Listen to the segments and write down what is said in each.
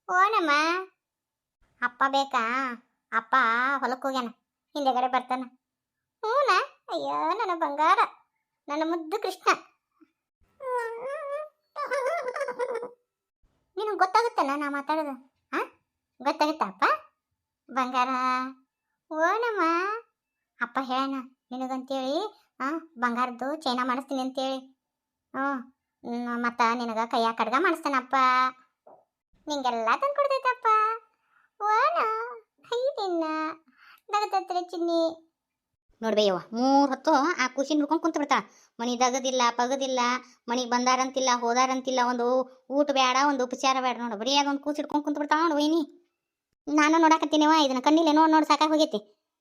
ಓನಮ್ಮ. ಅಪ್ಪ ಬೇಕಾ? ಅಪ್ಪ ಹೊಲಕ್ಕೆ ಹೋಗ್ಯಾನ, ಹಿಂದೆಗಡೆ ಬರ್ತಾನ. ಹ್ಞೂನ? ಅಯ್ಯೋ ನನ್ನ ಬಂಗಾರ, ನನ್ನ ಮುದ್ದು ಕೃಷ್ಣ. ನಿನಗೆ ಗೊತ್ತಾಗುತ್ತಲ್ಲ ನಾ ಮಾತಾಡೋದು? ಹಾಂ, ಗೊತ್ತಾಗುತ್ತಾ ಅಪ್ಪ ಬಂಗಾರ? ಓನಮ್ಮ. ಅಪ್ಪ ಹೇಳೋಣ ನಿನಗಂತೇಳಿ ಬಂಗಾರದ್ದು ಚೈನಾ ಮಾಡಿಸ್ತೀನಿ ಅಂತೇಳಿ. ಮತ್ತು ನಿನಗೆ ಕೈಯಾಗ ಕಡ್ಗ ಮಾಡಿಸ್ತಾನಪ್ಪ. ನಿಂಗೆಲ್ಲ ತಂದು ಕೊಡ್ತೈತಪ್ಪ. ಓನ ಐದಿನ್ನ ನಗತತ್ರ ಚಿನ್ನಿ. ನೋಡ್ಬೇಯವ್ವ, 3 ಹೊತ್ತು ಆ ಖುಷಿನ ಹುಡ್ಕೊಂಡು ಕುಂತು ಬಿಡ್ತಾ. ಮನೆ ದಗದಿಲ್ಲ ಪಗದಿಲ್ಲ, ಮನೆಗೆ ಬಂದಾರಂತಿಲ್ಲ ಹೋದಾರಂತಿಲ್ಲ, ಒಂದು ಊಟ ಬೇಡ, ಒಂದು ಉಪಚಾರ ಬೇಡ. ನೋಡು ಬರೀ ಅದೊಂದು ಕೂಸಿ ಹಿಡ್ಕೊಂಡು ಕುಂತು ಬಿಡ್ತಾ ನೋಡು ವೈನಿ. ನಾನು ನೋಡಾಕತ್ತೀನಿವ, ಇದನ್ನ ಕಣ್ಣಿಲ್ಲ ನೋಡಿ ಸಾಕಾಗಿ ಹೋಗೈತಿ.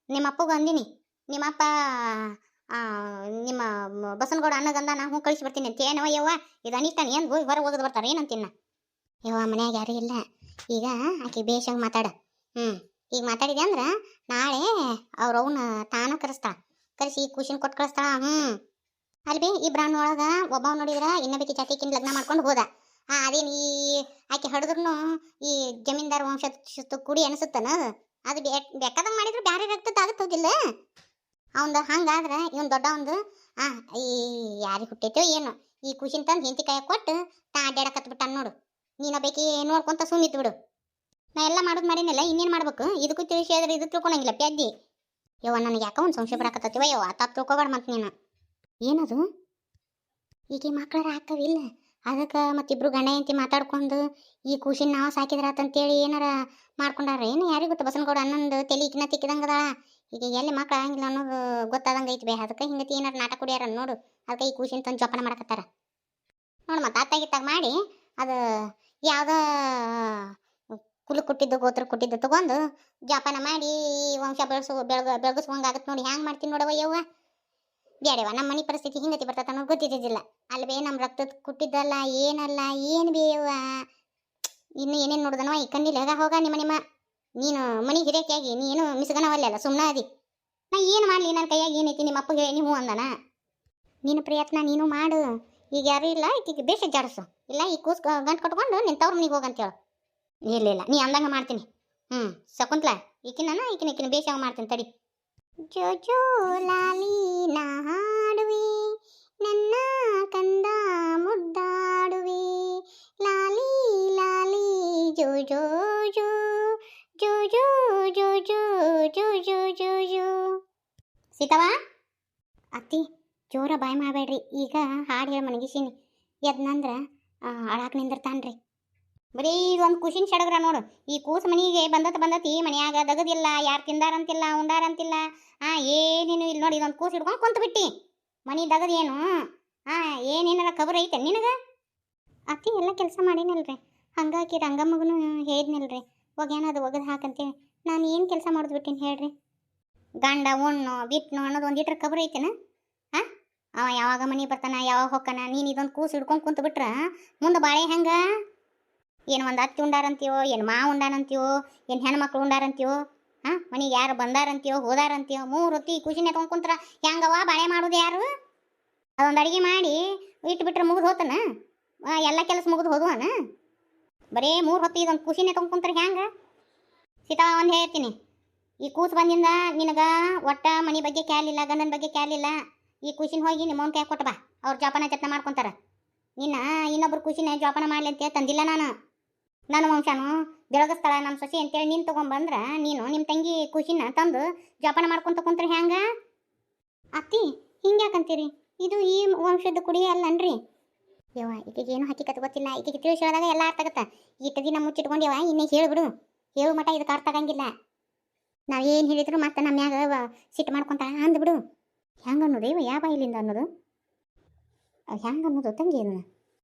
ನಿಮ್ಮ ಅಪ್ಪಗೂ ಅಂದಿನಿ, ನಿಮ್ಮಪ್ಪ ನಿಮ್ಮ ಬಸನಗೌಡ ಅನ್ನಗಂದ ನಾ ಹ್ಞೂ ಕಳಿಸ್ಬಿಡ್ತೀನಿ ಅಂತ. ಏನವ ಯವ್ವ ಇದು ಅನಿತಾನೆ ಏನು ಹೋಗಿ ಹೊರಗೆ ಹೋಗೋದು ಬರ್ತಾರೆ ಏನಂತಿನ್ನ. ಯವ್ವ ಮನ್ಯಾಗ ಯಾರು ಇಲ್ಲ, ಈಗ ಆಕೆ ಬೇಷಂಗೆ ಮಾತಾಡ. ಈಗ ಮಾತಾಡಿದೆ ಅಂದ್ರೆ ನಾಳೆ ಅವ್ರವ್ನ ತಾನ ಕರೆಸ್ತಾಳ, ಕರೆಸಿ ಖುಷಿನ ಕೊಟ್ಟು ಕಳಿಸ್ತಾಳ. ಅಲ್ಲಿ ಬಿ ಇಬ್ರಾನ್ ಒಳಗೆ ಒಬ್ಬವ್ ನೋಡಿದ್ರೆ ಇನ್ನೊಬ್ಬಕಿ ಜಾತಿಕಿನ ಲಗ್ನ ಮಾಡ್ಕೊಂಡು ಹೋದ. ಅದೇನು ಈ ಆಕೆ ಹಡಿದ್ರು ಈ ಜಮೀನ್ದಾರ್ ವಂಶ ಕುಡಿ ಅನಿಸುತ್ತಾನ. ಅದು ಬೇಕಾದಂಗೆ ಮಾಡಿದ್ರು ಬ್ಯಾರೆ ರಕ್ತದ ಆಗುತ್ತೋದಿಲ್ಲ ಅವಂದು. ಹಂಗಾದ್ರೆ ಇವನ್ ದೊಡ್ಡ ಒಂದು ಈ ಯಾರಿಗೆ ಹುಟ್ಟೈತೋ ಏನು ಈ ಖುಷಿನ ತಂದು ಹೆಂಡತಿ ಕೈಯಾಗ ಕೊಟ್ಟು ತಾ ಅಡ್ಡಾಡಕತ್ ಬಿಟ್ಟಾನ ನೋಡು. ನೀನು ಬೇಕಿ ನೋಡ್ಕೊಂತ ಸುಮ್ಮಿತ್ತು ಬಿಡು. ನಾ ಎಲ್ಲ ಮಾಡೋದು ಮಾಡಿನಲ್ಲ, ಇನ್ನೇನು ಮಾಡ್ಬೇಕು? ಇದಕ್ಕೂ ತಿಳಿಸಿ ಆದ್ರೆ ಇದು ತಿಳ್ಕೊಳಂಗಿಲ್ಲ ಪ್ಯಾದ್ದಿ. ಯವ್ವ ನನಗೆ ಯಾಕೋ ಒಂದು ಸಂಶಯ ಬರಾಕತ್ತವ ಯವ್ವ, ತಪ್ಪು ತಿಳ್ಕೊಬೇಡ ಮತ್ತೆ ನೀನು. ಏನದು ಈಗ ಮಕ್ಕಳಾರ ಹಾಕವಿಲ್ಲ, ಅದಕ್ಕೆ ಮತ್ತಿಬ್ರು ಗಂಡ ಹೆಂಡತಿ ಮಾತಾಡ್ಕೊಂಡು ಈ ಖುಷಿನ ನಾವು ಸಾಕಿದ್ರಾತಂತೇಳಿ ಏನಾರ ಮಾಡ್ಕೊಂಡಾರ ಏನು ಯಾರಿಗೆ ಗೊತ್ತ. ಬಸನಗೌಡ ಅನ್ನೊಂದು ತಲೆ ಇಕ್ಕಿನ ತಿಕ್ಕಿದಂಗದ. ಈಗ ಎಲ್ಲಿ ಮಕ್ಳು ಆಗಂಗಿಲ್ಲ ಅನ್ನೋದು ಗೊತ್ತಾದಂಗೆ ಐತಿ ಬೇ. ಅದಕ್ಕೆ ಹಿಂಗತಿ ಏನಾರ ನಾಟಕ ಕುಡಿಯಾರ ನೋಡು. ಅದಕ್ಕೆ ಈ ಖುಷಿನ ತಂದು ಜೋಪಾನ ಮಾಡಕತ್ತಾರ ನೋಡು. ಮತ್ತೆ ಅತ್ತಾಗಿತ್ತಾಗ ಮಾಡಿ ಅದು ಯಾವುದೋ ಕುಲು ಕೊಟ್ಟಿದ್ದು ಗೋತ್ರ ಕೊಟ್ಟಿದ್ದು ತಗೊಂಡು ಜೋಪಾನ ಮಾಡಿ ವಂಶ ಬೆಳಗಿಸುವಂಗಾಗತ್ತೆ ನೋಡಿ. ಹ್ಯಾಂಗೆ ಮಾಡ್ತೀನಿ ನೋಡವ ಯವ್ವ. ಬ್ಯಾಡವ, ನಮ್ಮ ಮನೆ ಪರಿಸ್ಥಿತಿ ಹಿಂಗತಿ ಬರ್ತೈತೆ ಅನ್ನೋದು ಗೊತ್ತಿದ್ದಿದ್ದಿಲ್ಲ ಅಲ್ವೇ. ನಮ್ಮ ರಕ್ತದ ಕುಟ್ಟಿದ್ದಲ್ಲ ಏನಲ್ಲ ಏನು ಬೇವ. ಇನ್ನು ಏನೇನು ನೋಡಿದನವ ಈ ಕಣ್ಣಿಲ್ಲ ಹೋಗ. ನಿಮ್ಮ ನೀನು ಮನೆ ಹಿರಿಯಾಗಿ ನೀನು ಮಿಸ್ಗನವಲ್ಲ, ಸುಮ್ಮನೆ ಅದಿ. ನಾ ಏನು ಮಾಡಲಿ, ನನ್ನ ಕೈಯಾಗ ಏನೈತಿ? ನಿಮ್ಮ ಅಪ್ಪ ಹೇಳಿ ನೀವು ಅಂದನ. ನೀನು ಪ್ರಯತ್ನ ನೀನು ಮಾಡು. ಈಗ ಯಾರು ಇಲ್ಲ, ಈಕಿಗೆ ಬೇಷ ಜಾಡಿಸು. ಇಲ್ಲ ಈ ಕೂಸ್ ಗಂಟು ಕಟ್ಕೊಂಡು ನಿನ್ನ ತವ್ರ ಮನೆಗೆ ಹೋಗಂತೇಳು. ಇಲ್ಲ ನೀ ಅಂದಂಗೆ ಮಾಡ್ತೀನಿ. ಶಕುಂತ್ಲಾ ಈಕಿನ ಬೇಷ ಮಾಡ್ತೀನಿ ತಡಿ. ಜೋ ಜೋ ಲಾಲಿ ನಾ ಹಾಡುವೆ, ನನ್ನ ಕಂದ ಮುದ್ದಾಡುವೆ, ಲಾಲಿ ಲಾಲಿ ಜೋ ಜೋ ಜೋ ಜೋ ಜೋ ಜೋ ಜೋ ಜೋ ಜೋ ಜೋ ಜೋ. ಸೀತವ ಅತ್ತಿ ಜೋರ ಬಾಯ್ ಮಾಡಬೇಡ್ರಿ. ಈಗ ಹಾಡು ಹೇಳಿ ಮನಗಿಸೀನಿ. ಎದ್ನಂದ್ರೆ ಅಳಾಕ್ ನಿಂದಿರ್ತಾನ್ರಿ. ಬರೀ ಇದೊಂದು ಖುಷಿನ ಸಡಗ್ರ ನೋಡು. ಈ ಕೂಸು ಮನೆಗೆ ಬಂದತಿ ಮನೆಯಾಗ ದಗದಿಲ್ಲ, ಯಾರು ತಿಂದಾರಂತಿಲ್ಲ ಉಂಡಾರಂತಿಲ್ಲ. ಏನೇನು ಇಲ್ಲಿ ನೋಡಿ, ಇದೊಂದು ಕೂಸು ಹಿಡ್ಕೊಂಡು ಕುಂತು ಬಿಟ್ಟಿ. ಮನೆ ದಗದ ಏನು ಏನೇನಾರ ಖಬರ್ ಐತೆ ನಿನಗೆ? ಅತ್ತಿ ಎಲ್ಲ ಕೆಲಸ ಮಾಡೀನಲ್ರಿ, ಹಂಗಾಗಿ ರಂಗಮ್ಮಗೂ ಹೇಳಿದ್ನಲ್ರಿ ಒಗ್ಯಾನದು ಒಗದು ಹಾಕಂತೇಳಿ. ನಾನು ಏನು ಕೆಲಸ ಮಾಡೋದು ಬಿಟ್ಟಿನಿ ಹೇಳ್ರಿ? ಗಂಡ ಉಣ್ಣು ಬಿಟ್ನು ಅನ್ನೋದು ಒಂದು ಇಟ್ರೆ ಖಬರ್ ಐತೆನ? ಅವ ಯಾವಾಗ ಮನೆ ಬರ್ತಾನ ಯಾವಾಗ ಹೊಕ್ಕನ? ನೀನು ಇದೊಂದು ಕೂಸು ಹಿಡ್ಕೊಂಡು ಕುಂತು ಬಿಟ್ರೆ ಮುಂದೆ ಬಾಳೆ ಹೆಂಗ? ಏನು ಒಂದು ಅತ್ತಿ ಉಂಡಾರಂತೀವೋ, ಏನು ಮಾವು ಉಂಡಾರಂತೀವೋ, ಏನು ಹೆಣ್ಮಕ್ಳು ಉಂಡಾರಂತೀವೋ, ಮನೆಗೆ ಯಾರು ಬಂದಾರಂತೀವೋ ಹೋದಾರಂತೀವೋ, 3 ಹೊತ್ತಿ ಖುಷಿನೇ ತೊಗೊಂಡು ಕುಂತ್ರ ಹೆಂಗವ ಬಾಳೆ ಮಾಡೋದು ಯಾರು? ಅದೊಂದು ಅಡುಗೆ ಮಾಡಿ ಇಟ್ಬಿಟ್ರೆ ಮುಗಿದು ಹೋತನ, ಎಲ್ಲ ಕೆಲಸ ಮುಗಿದು ಹೋದುವನ? ಬರೀ 3 ಹೊತ್ತಿ ಇದೊಂದು ಖುಷಿನೇ ತೊಗೊಂಡು ಕುಂತ್ರೆ ಹೆಂಗೆ? ಸೀತಾ ಒಂದು ಹೇಳ್ತೀನಿ, ಈ ಕೂಸು ಬಂದಿಂದ ನಿನಗೆ ಒಟ್ಟ ಮನೆ ಬಗ್ಗೆ ಕ್ಯಾಲಿಲ್ಲ, ಗಂಡನ ಬಗ್ಗೆ ಕ್ಯಾಲಿಲ್ಲ. ಈ ಖುಷಿನ ಹೋಗಿ ನಿಮ್ಮವನ ಕೈ ಕೊಟ್ಟು ಬಾ, ಅವ್ರು ಜೋಪಾನ ಜತ್ನ ಮಾಡ್ಕೊತಾರೆ. ಇನ್ನೊಬ್ರು ಖುಷಿನ ಜೋಪಾನ ಮಾಡಲಿ ಅಂತೇಳಿ ತಂದಿಲ್ಲ ನಾನು. ನನ್ನ ವಂಶನು ಬೆಳಗಿಸ್ತಾಳ ನಮ್ಮ ಸೊಸೆ ಅಂತೇಳಿ ನೀನು ತೊಗೊಂಬಂದ್ರೆ ನೀನು ನಿಮ್ಮ ತಂಗಿ ಖುಷಿನ ತಂದು ಜೋಪಾನ ಮಾಡ್ಕೊತ ಕುಂತ್ರೆ ಹೆಂಗೆ? ಅತ್ತಿ ಹಿಂಗೆ ಯಾಕಂತೀರಿ? ಇದು ಈ ವಂಶದ ಕುಡಿ ಅಲ್ಲನ್ರಿ ಯವ್ವ. ಈಕೆಗೆ ಏನು ಹಕ್ಕಿಕತ್ ಗೊತ್ತಿಲ್ಲ. ಈಕೆಗೆ ತಿಳಿಸಿ ಹೇಳಿದಾಗ ಎಲ್ಲ ಅರ್ಥ ಆಗತ್ತೆ. ಇಟ್ಟು ದಿನ ಮುಚ್ಚಿಟ್ಕೊಂಡ್ಯವ, ಇನ್ನೇ ಹೇಳಿಬಿಡು. ಹೇಳು ಮಟ ಇದಕ್ಕೆ ಅರ್ಥ ಆಗಂಗಿಲ್ಲ. ನಾವು ಏನು ಹೇಳಿದ್ರು ಮತ್ತೆ ನಮ್ಮ ಮ್ಯಾಗ ಸಿಟ್ಟು ಮಾಡ್ಕೊಂತ ಅಂದ್ಬಿಡು. ಹೆಂಗೆ ಅನ್ನೋದು ಇವ ಯಾವ ಇಲ್ಲಿಂದ ಅನ್ನೋದು? ಹೆಂಗೆ ಅನ್ನೋದು ತಂಗಿ ಅದನ್ನ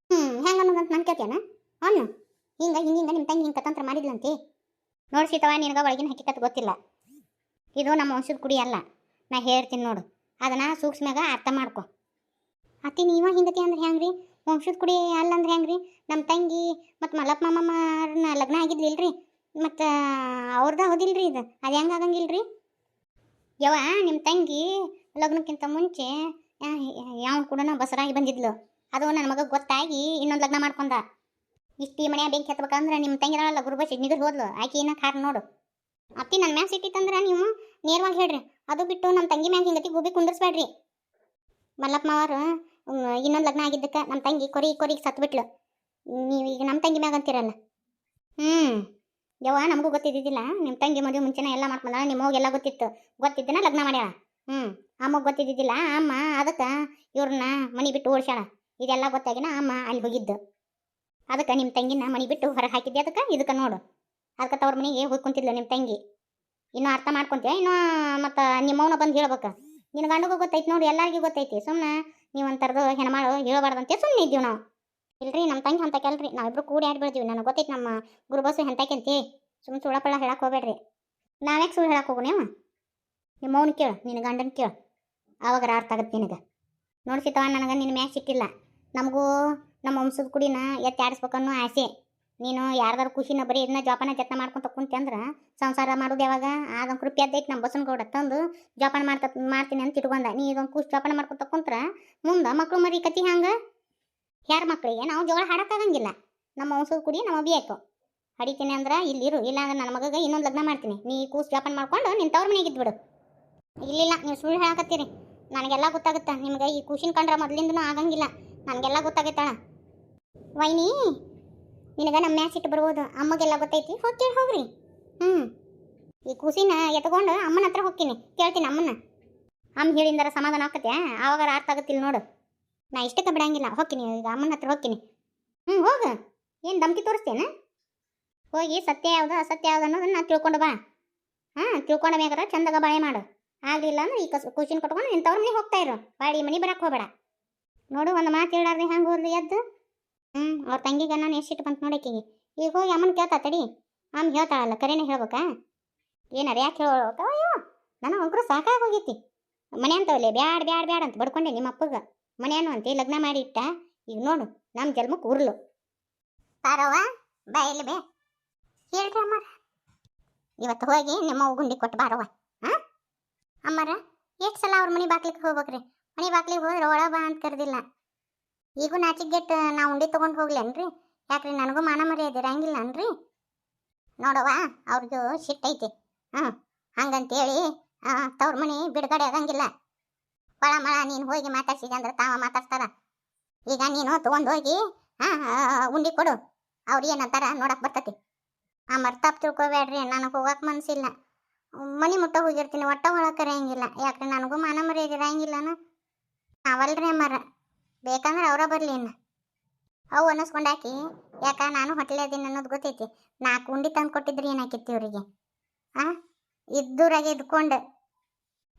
ಹೆಂಗೆ ಅನ್ನೋದು ಅಂತ ನಾನು ಕೇಳ್ತೇನೆ ಅನ್ನು. ಹಿಂಗೆ ನಿಮ್ಮ ತಂಗಿ ಹಿಂಗೆ ಕತಂತ್ರ ಮಾಡಿದ್ಲಂತೆ. ನೋಡಿ ಸೀತವ, ನಿನಗೆ ಒಳಗಿನ ಹಕ್ಕಿಕತ್ ಗೊತ್ತಿಲ್ಲ. ಇದು ನಮ್ಮ ವಂಶದ ಕುಡಿ ಅಲ್ಲ. ನಾ ಹೇಳ್ತೀನಿ ನೋಡು, ಅದನ್ನು ಸೂಕ್ಷ್ಮ್ಯಾಗ ಅರ್ಥ ಮಾಡ್ಕೊ. ಅತ್ತಿ ನೀವ ಹಿಂಗತಿ ಅಂದ್ರೆ ಹೆಂಗ್ರಿ? ವಂಶದ ಕುಡಿ ಅಲ್ಲ ಅಂದ್ರೆ ಹೆಂಗ್ರಿ? ನಮ್ಮ ತಂಗಿ ಮತ್ತು ಮಲ್ಲಪ್ಪ ಮಾಮನ ಲಗ್ನ ಆಗಿದ್ಲಿಲ್ರಿ, ಮತ್ತು ಅವ್ರದ್ದು ಹೌದಿಲ್ರಿ ಇದು. ಅದು ಹೆಂಗೆ ಆಗಂಗಿಲ್ರಿ ಯವ್ವ? ನಿಮ್ಮ ತಂಗಿ ಲಗ್ನಕ್ಕಿಂತ ಮುಂಚೆ ಯಾವ ಕೂಡ ಬಸರಾಗಿ ಬಂದಿದ್ಲು. ಅದು ನನ್ನ ಮಗ ಗೊತ್ತಾಗಿ ಇನ್ನೊಂದು ಲಗ್ನ ಮಾಡ್ಕೊಂಡ. ಇಷ್ಟು ಈ ಮನ್ಯಾಗ ಬೆಂಕಿ ಹತ್ಬೇಕಂದ್ರೆ ನಿಮ್ಮ ತಂಗಿರಲ್ಲ ಗುರುಬಸಿ ನಿಗರ್ ಹೋದ್ಲು ಆಕಿ ಏನ ಕಾರ್ ನೋಡು. ಅತ್ತಿ ನನ್ನ ಮ್ಯಾಗ ಸಿಟ್ಟಿತ್ತಂದ್ರೆ ನೀವು ನೇರವಾಗಿ ಹೇಳ್ರಿ. ಅದು ಬಿಟ್ಟು ನಮ್ಮ ತಂಗಿ ಮ್ಯಾಗ ಹಿಂಗತಿ ಗುಬಿ ಕುಂದರ್ಸ್ಬೇಡ್ರಿ. ಮಲ್ಲಪ್ಪ ಮಾವರು ಇನ್ನೊಂದು ಲಗ್ನ ಆಗಿದ್ದಕ್ಕೆ ನಮ್ಮ ತಂಗಿ ಕೊರಿಗೆ ಸತ್ಬಿಟ್ಲು. ನೀವು ಈಗ ನಮ್ಮ ತಂಗಿ ಮ್ಯಾಗ ಅಂತೀರಲ್ಲ. ಯವ್ವ ನಮಗೂ ಗೊತ್ತಿದ್ದಿದ್ದಿಲ್ಲ. ನಿಮ್ಮ ತಂಗಿ ಮದುವೆ ಮುಂಚೆನೇ ಎಲ್ಲ ಮಾಡ್ಕೊಂಡ ನಿಮ್ಮವ್ಗೆಲ್ಲ ಗೊತ್ತಿದ್ದನ ಲಗ್ನ ಮಾಡ್ಯಾಳ. ಅಮ್ಮಗೆ ಗೊತ್ತಿದ್ದಿದ್ದಿಲ್ಲ. ಅಮ್ಮ ಅದಕ್ಕೆ ಇವ್ರನ್ನ ಮನೆ ಬಿಟ್ಟು ಓಡಿಸ್ಯಾಳ. ಇದೆಲ್ಲ ಗೊತ್ತಾಗಿನ ಅಮ್ಮ ಅಲ್ಲಿ ಹೋಗಿದ್ದು. ಅದಕ್ಕೆ ನಿಮ್ಮ ತಂಗಿನ ಮನೆ ಬಿಟ್ಟು ಹೊರಗೆ ಹಾಕಿದ್ದೆ. ಇದಕ್ಕೆ ನೋಡು, ಅದಕ್ಕೆ ತವ್ರ ಮನೆಗೆ ಹೋಗಿ ಕುಂತಿದ್ಲು ನಿಮ್ಮ ತಂಗಿ. ಇನ್ನೂ ಅರ್ಥ ಮಾಡ್ಕೊಂತೀಯ? ಇನ್ನೂ ಮತ್ತು ನಿಮ್ಮವನ ಬಂದು ಹೇಳ್ಬೇಕು. ನಿನ್ನ ಗಂಡಗೂ ಗೊತ್ತೈತಿ ನೋಡಿ, ಎಲ್ಲರಿಗೂ ಗೊತ್ತೈತಿ. ಸುಮ್ಮನೆ ನೀವು ಒಂಥರದ್ದು ಹೆಣ್ಮಾಳು ಹೇಳಬಾರ್ದಂತೆ ಸುಮ್ಮನೆ ಇದ್ದೀವಿ ನಾವು. ಇಲ್ರಿ ನಮ್ಮ ತಂಗಿ ಅಂತ ಕೆಲ್ರಿ, ನಾವಿಬ್ರು ಕೂಡಿ ಆಡಿ ಬೆಳ್ದೀವಿ. ನನಗೆ ಗೊತ್ತೈತಿ ನಮ್ಮ ಗುರುಬಸ್ಸು ಎಂತಕ್ಕಂತಿ. ಸುಮ್ಮನೆ ಸುಳ್ಳಪಳ್ಳ ಹೇಳಕ್ಕೆ ಹೋಗ್ಬೇಡ್ರಿ. ನಾವ್ಯಾಕೆ ಸುಳ್ಳು ಹೇಳಕ್ಕೆ ಹೋಗು? ನಿಮ್ಮವನು ಕೇಳು, ನಿನ್ನ ಗಂಡನ ಕೇಳು, ಆವಾಗ ಅರ್ಥ ಆಗತ್ತೆ ನಿನಗೆ. ನೋಡ್ಸಿತವ, ನನಗೆ ನಿನ್ನ ಮ್ಯಾಗ ಸಿಕ್ಕಿಲ್ಲ. ನಮಗೂ ನಮ್ಮ ವಂಶದ ಕುಡಿನ ಎತ್ತಿ ಆಡಿಸ್ಬೇಕನ್ನೋ ಆಸೆ. ನೀನು ಯಾರ್ದಾರು ಖುಷಿನ ಬರೀ ಇದನ್ನ ಜೋಪಾನ ಜತ್ನ ಮಾಡ್ಕೊಂತ ಕುಂತಿ ಅಂದ್ರೆ ಸಂಸಾರ ಮಾಡೋದು ಯಾವಾಗ? ಅದೊಂದು ಕೃಪಿ ಅದ್ದೈತಿ ನಮ್ಮ ಬಸನಗೌಡ ತಂದು ಜೋಪಾನ ಮಾಡ್ತೀನಿ ಅಂತ ಇಟ್ಕೊಂಡ. ನೀ ಇದೊಂದು ಖುಷಿ ಜೋಪಾನ ಮಾಡ್ಕೊಂತ ಕುಂತ್ರ ಮುಂದೆ ಮಕ್ಳು ಮರಿ ಕತಿ ಹಂಗೆ. ಯಾರ ಮಕ್ಕಳಿಗೆ ನಾವು ಜೋಳ ಹಾಡಕ್ಕಾಗಂಗಿಲ್ಲ. ನಮ್ಮ ವಂಶದ ಕುಡಿ ನಮ್ಮ ಬೇಕು. ಹಡಿತೀನಿ ಅಂದ್ರೆ ಇಲ್ಲಿರು, ಇಲ್ಲ ಅಂದ್ರೆ ನನ್ನ ಮಗಗೆ ಇನ್ನೊಂದು ಲಗ್ನ ಮಾಡ್ತೀನಿ. ನೀ ಕೂಸು ಜೋಪಾನ ಮಾಡ್ಕೊಂಡು ನಿನ್ನ ತವ್ರ ಮನೆಗೆ ಇದ್ಬಿಡು. ಇಲ್ಲ, ನೀವು ಸುಳ್ಳು ಹೇಳಕತ್ತೀರಿ. ನನಗೆಲ್ಲ ಗೊತ್ತಾಗುತ್ತಾ. ನಿಮ್ಗೆ ಈ ಖುಷಿನ ಕಂಡ್ರೆ ಮೊದಲಿಂದನೂ ಆಗಂಗಿಲ್ಲ. ನನಗೆಲ್ಲ ಗೊತ್ತಾಗೈತಾಳ. ವೈನಿ, ನಿನಗೆ ನಮ್ಮ ಮ್ಯಾಚ್ ಇಟ್ಟು ಬರ್ಬೋದು. ಅಮ್ಮಗೆಲ್ಲ ಗೊತ್ತೈತಿ. ಹೋಗ್ರಿ. ಈ ಕೂಸಿನ ಎತ್ಕೊಂಡು ಅಮ್ಮನ ಹತ್ರ ಹೋಗ್ತೀನಿ, ಕೇಳ್ತೀನಿ ಅಮ್ಮನ. ಅಮ್ಮ ಹೇಳಿಂದಾರ ಸಮಾಧಾನ ಆಕತ್ತೆ, ಆವಾಗ ಅರ್ಥ ಆಗುತ್ತಿಲ್ಲ ನೋಡು. ನಾ ಇಷ್ಟಕ್ಕೆ ಬಿಡಂಗಿಲ್ಲ. ಹೋಗ್ತೀನಿ ಈಗ ಅಮ್ಮನ ಹತ್ರ ಹೋಗ್ತೀನಿ. ಹೋಗು. ಏನು ಧಮ್ಕಿ ತೋರಿಸ್ತೇನೆ? ಹೋಗಿ ಸತ್ಯ ಯಾವುದು ಅಸತ್ಯ ಯಾವುದು ಅನ್ನೋದನ್ನ ತಿಳ್ಕೊಂಡು ಬಾ. ತಿಳ್ಕೊಂಡ ಮ್ಯಾಗಾರ ಚಂದಾಗ ಬಾಳೆ ಮಾಡು. ಆಗಲಿಲ್ಲ ಅಂದ್ರೆ ಈ ಖುಷಿನ ಕೊಟ್ಕೊಂಡು ನಿನ್ನ ತವ್ರ ಮನೆಗೆ ಹೋಗ್ತಾ ಇರು. ಬಾಡಿ ಮನೆ ಬರಕ್ಕೆ ಹೋಗಬೇಡ. ನೋಡು, ಒಂದು ಮಾತು ಹೇಳಾರ್ರಿ ಹಂಗೆ ಹೋದ್ಲು ಎದ್ದು. ಅವ್ರ ತಂಗಿಗೆ ನಾನು ಎಷ್ಟಿಟ್ಟು ಬಂತು ನೋಡಕ್ಕಿಗೆ. ಈಗ ಹೋಗಿ ಅಮ್ಮನ ಕೇಳ್ತಾ ತಡಿ. ಅಮ್ಮ ಹೇಳ್ತಾಳಲ್ಲ, ಕರೆನೇ ಹೇಳ್ಬೇಕಾ? ಏನಾರ ಯಾಕೆ ಹೇಳೋಕವಯ್ಯೋ, ನನಗೆ ಒಂಕರು ಸಾಕಾಗಿ ಹೋಗೈತಿ. ಮನೆ ಅಂತವಲ್ಲೇ ಬ್ಯಾಡ ಅಂತ ಬಡ್ಕೊಂಡೆ ನಿಮ್ಮ ಅಪ್ಪಗೆ. ಮನೆಯನ್ನು ಅಂತ ಲಗ್ನ ಮಾಡಿ ಇಟ್ಟ. ಈಗ ನೋಡು, ನಮ್ಮ ಜನ್ಮಕ್ಕೆ ಉರ್ಲು. ಪಾರವ್ವ ಬಾ, ಇಲ್ಲಿ ಬೇ ಹೇಳ್ರಿ ಅಮ್ಮರ. ಇವತ್ತು ಹೋಗಿ ನಿಮ್ಮ ಗುಂಡಿ ಕೊಟ್ಟು ಬಾರವ್ವ. ಅಮ್ಮರ ಎಷ್ಟು ಸಲ ಅವ್ರ ಮನೆ ಬಾಕ್ಲಿಕ್ಕೆ ಹೋಗ್ಬೇಕ್ರಿ? ಮನೆ ಬಾಕ್ಲಿಗೆ ಹೋದ್ರೆ ಒಳ ಬಾ ಅಂತ ಕರೆದಿಲ್ಲ. ಈಗೂ ನಾಚಿಗೆಟ್ಟು ನಾ ಉಂಡಿ ತೊಗೊಂಡು ಹೋಗ್ಲೇನ್ರಿ? ಯಾಕ್ರಿ ನನಗೂ ಮಾನ ಮರ್ಯಾದೆ ಇರಂಗಿಲ್ಲ ಅನ್ರಿ? ನೋಡವ್ವ, ಅವ್ರದ್ದು ಸಿಟ್ಟೈತಿ. ಹಂಗಂತೇಳಿ ತವ್ರ ಮನೆ ಬಿಡುಗಡೆ ಆಗಂಗಿಲ್ಲ. ಮಳ ನೀನು ಹೋಗಿ ಮಾತಾಡ್ಸಿದೆ ಅಂದ್ರೆ ತಾವ ಮಾತಾಡ್ತಾರ. ಈಗ ನೀನು ತೊಗೊಂಡು ಹೋಗಿ ಉಂಡಿ ಕೊಡು. ಅವ್ರು ಏನಂತಾರ ನೋಡಕ್ ಬರ್ತತಿ. ತಪ್ಪು ತಿಳ್ಕೊಬೇಡ್ರಿ, ನನಗೆ ಹೋಗಕ್ಕೆ ಮನಸ್ಸಿಲ್ಲ. ಮನೆ ಮುಟ್ಟ ಹೋಗಿರ್ತೀನಿ, ಒಟ್ಟ ಒಳಗೆ ಕರೆಯಂಗಿಲ್ಲ. ಯಾಕ್ರಿ ನನಗೂ ಮಾನ ಮರ್ಯಾದೆ ಇರಂಗಿಲ್ಲನ? ನಾವಲ್ರಿ ಅಮ್ಮರ, ಬೇಕಂದ್ರೆ ಅವರ ಬರಲಿ. ಇನ್ನು ಅವು ಅನ್ನಿಸ್ಕೊಂಡಾಕಿ, ಯಾಕ ನಾನು ಹೊಟ್ಟಲೆ ಅದೀನಿ ಅನ್ನೋದು ಗೊತ್ತೈತಿ. 4 ಉಂಡಿ ತಂದು ಕೊಟ್ಟಿದ್ರಿ ಏನಾಕಿತ್ತು ಇವ್ರಿಗೆ? ಇದ್ದೂರಾಗೆ ಇದ್ಕೊಂಡು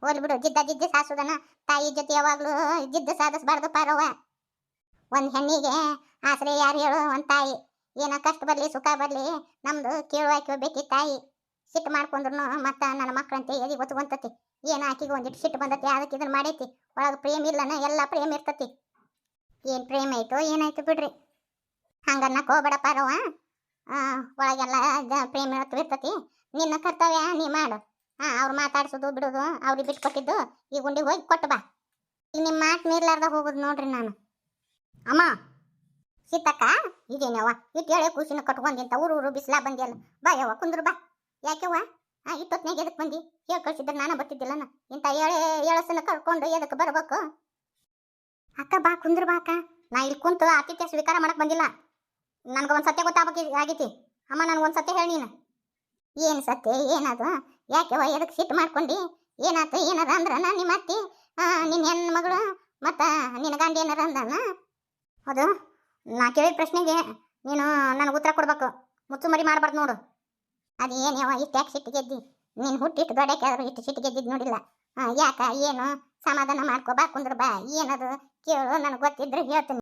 ಹೋಲ್ ಬಿಡು. ಜಿದ್ದ ಸಾಸುದನ ತಾಯಿ ಜೊತೆ ಯಾವಾಗಲೂ ಜಿದ್ದು ಸಾಧಿಸ್ಬಾರ್ದು ಪಾರವ್ವ. ಒಂದು ಹೆಣ್ಣಿಗೆ ಆಸರೆ ಯಾರು ಹೇಳು? ಒಂದು ತಾಯಿ. ಏನೋ ಕಷ್ಟ ಬರಲಿ ಸುಖ ಬರಲಿ ನಮ್ದು ಕೇಳುವಾಕಿ ಹೋಗ್ಬೇಕಿ ತಾಯಿ. ಸಿಟ್ಟು ಮಾಡ್ಕೊಂಡ್ರು ಮತ್ತು ನನ್ನ ಮಕ್ಕಳಂತೆ ಎದಿ ಗೊತ್ತುವಂತತಿ. ಏನು ಆಕಿಗೆ ಒಂದಿಟ್ಟು ಸಿಟ್ಟು ಬಂದತಿ, ಅದಕ್ಕೆ ಇದನ್ನು ಮಾಡೈತಿ. ಒಳಗೆ ಪ್ರೇಮ ಇಲ್ಲನ? ಎಲ್ಲ ಪ್ರೇಮ ಇರ್ತತಿ. ಏನು ಪ್ರೇಮ ಐತೋ ಏನಾಯ್ತು ಬಿಡ್ರಿ. ಹಂಗನ್ನಕ್ಕೆ ಹೋಗ್ಬೇಡ ಪಾರವ್ವ. ಒಳಗೆಲ್ಲ ಪ್ರೇಮ ಇರ್ತತಿ. ನಿನ್ನ ಕರ್ತವ್ಯ ನೀ ಮಾಡು. ಅವ್ರು ಮಾತಾಡ್ಸೋದು ಬಿಡೋದು ಅವ್ರಿಗೆ ಬಿಟ್ಕೊಟ್ಟಿದ್ದು ಈ ಗುಂಡಿಗೆ ಹೋಗಿ ಕೊಟ್ಟು ಬಾ. ಈಗ ನಿಮ್ಮ ಮಾತು ಮೀರ್ಲಾರ್ದ ಹೋಗೋದು ನೋಡ್ರಿ ನಾನು. ಅಮ್ಮ ಸೀತಕ್ಕ, ಇದೇನವ್ವ ಇಟ್ಟು ಹೇಳಿ ಕೂಸಿನ ಕಟ್ಕೊಂದಿಂತ ಊರು ಬಿಸಿಲಾ ಬಂದಿಯಲ್ಲ. ಬಾ ಯವ್ವ ಕುಂದ್ರು ಬಾ. ಯಾಕೆವ್ವ ಇಟ್ಟೊತ್ನಾಗ ಎದಕ್ಕೆ ಬಂದು ಹೇಳಿ ಕಳ್ಸಿದ್ರೆ ನಾನು ಬರ್ತಿದ್ದಿಲ್ಲನ? ಇಂಥ ಎಳಸನ್ನ ಕರ್ಕೊಂಡು ಎದಕ್ಕೆ ಬರ್ಬೇಕು? ಅಕ್ಕ ಬಾ ಕುಂದ್ರು ಬಾ ಅಕ್ಕ. ನಾ ಇಲ್ಲಿ ಕುಂತು ಆತಿಥ್ಯ ಸ್ವೀಕಾರ ಮಾಡಕ್ಕೆ ಬಂದಿಲ್ಲ. ನನಗೆ ಒಂದು ಸತ್ಯ ಆಗೈತಿ ಅಮ್ಮ. ನನಗೊಂದು ಸತ್ಯ ಹೇಳಿ ನೀನು. ಏನು ಸತ್ಯ? ಏನದು? ಯಾಕೆವ್ವ ಎದಕ್ಕೆ ಸಿಟ್ಟು ಮಾಡ್ಕೊಂಡು? ಏನಾಯ್ತು? ಏನದ ಅಂದ್ರೆ ನಾನು ನಿಮ್ಮ ಅತ್ತಿ ನಿನ್ನ ಹೆಣ್ಣು ಮಗಳು ಮತ್ತು ನಿನ್ನ ಗಂಡ ಏನಾರ ಅಂದಾನ? ಅದು ನಾ ಕೇಳಿದ ಪ್ರಶ್ನೆಗೆ ನೀನು ನನಗೆ ಉತ್ತರ ಕೊಡ್ಬೇಕು. ಮುಚ್ಚು ಮರಿ ಮಾಡಬಾರ್ದು ನೋಡು. ಅದು ಏನು ಯಾವ ಇಷ್ಟು ಯಾಕೆ ಸಿಟ್ಟು ಗೆದ್ದಿ? ನೀನು ಹುಟ್ಟಿಟ್ಟು ದೊಡ್ಡಕ್ಕೆ ಆದರೂ ಇಷ್ಟು ಸಿಟ್ಟು ಗೆದ್ದಿದ್ದು ನೋಡಿಲ್ಲ. ಯಾಕ ಏನು? ಸಮಾಧಾನ ಮಾಡ್ಕೊ ಬಾ ಕುಂದ್ರ ಬಾ. ಏನದು ಕೇಳು, ನನಗೆ ಗೊತ್ತಿದ್ರೆ ಹೇಳ್ತೀನಿ.